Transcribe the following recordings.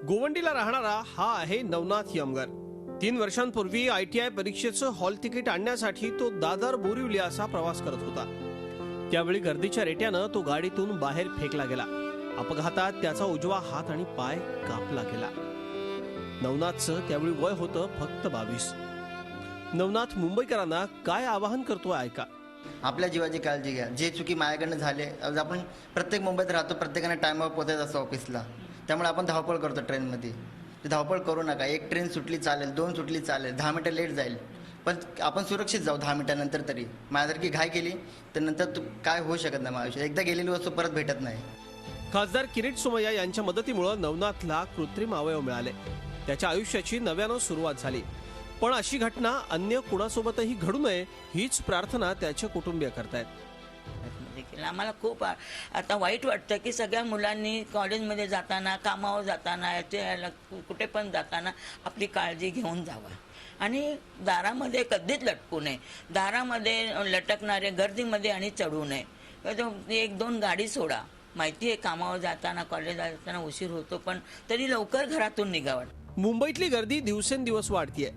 गोवंडीला राहणारा हा आहे नवनाथ यमगर। 3 वर्षांपूर्वी ITI परीक्षेचं हॉल तिकीट आणण्यासाठी तो दादर बोरिवली असा प्रवास करत होता। त्यावेळी गर्दीच्या रेट्यानं तो गाडीतून बाहेर फेकला गेला। अपघातात त्याचा उजवा हात आणि पाय कापला गेला। नवनाथचं त्यावेळी वय होतं फक्त 22। नवनाथ मुंबईकरांना काय आवाहन करतोय ऐका। आपल्या जीवाची काळजी घ्या। जे चुकी माझ्याकडनं झाले, आपण प्रत्येक मुंबईत राहतो, प्रत्येकाने टायमावर पोहोचायचं असतं ऑफिसला, त्यामुळे आपण धावपळ करतो ट्रेनमध्ये। धावपळ करू नका। एक ट्रेन सुटली चालेल, 2 सुटली चालेल, 10 मिनिटं लेट जाईल, पण आपण सुरक्षित जाऊ 10 मिनिटानंतर तरी। माझ्यासारखी घाई केली तर नंतर तू काय होऊ शकत नाही। आयुष्यात एकदा गेलेली वस्तू परत भेटत नाही। खासदार किरीट सोमय्या यांच्या मदतीमुळे नवनाथला कृत्रिम अवयव मिळाले। त्याच्या आयुष्याची नव्यानं सुरुवात झाली। पण अशी घटना अन्य कुणासोबतही घडू नये हीच प्रार्थना त्याचे कुटुंबीय करतायत। आम्हाला खूप आता वाईट वाटतं की सगळ्या मुलांनी कॉलेजमध्ये जाताना, कामावर जाताना, कुठे पण जाताना आपली काळजी घेऊन जावा आणि दारामध्ये कधीच लटकू नये। दारामध्ये लटकणारे गर्दीमध्ये आणि चढू नये। 1-2 गाडी सोडा। माहिती आहे कामावर जाताना, कॉलेजला जाताना उशीर होतो, पण तरी लवकर घरातून निघावं। मुंबईतली गर्दी दिवसेंदिवस वाढतीये।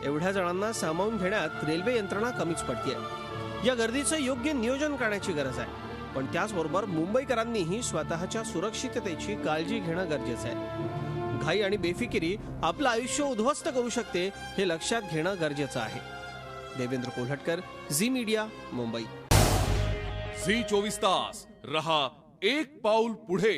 एवढ्या जणांना सामावून घेण्यात रेल्वे यंत्रणा कमीच पडतीये। या गर्दीचं योग्य नियोजन करण्याची गरज आहे, पण त्याचबरोबर मुंबईकरांनीही स्वतःच्या सुरक्षिततेची काळजी घेणं गरजेचं आहे। घाई आणि बेफिकिरी आपलं आयुष्य उद्ध्वस्त करू शकते, हे लक्षात घेणं गरजेचं आहे। देवेंद्र कोल्हटकर, झी मीडिया, मुंबई। झी 24 तास रहा एक पाऊल पुढे।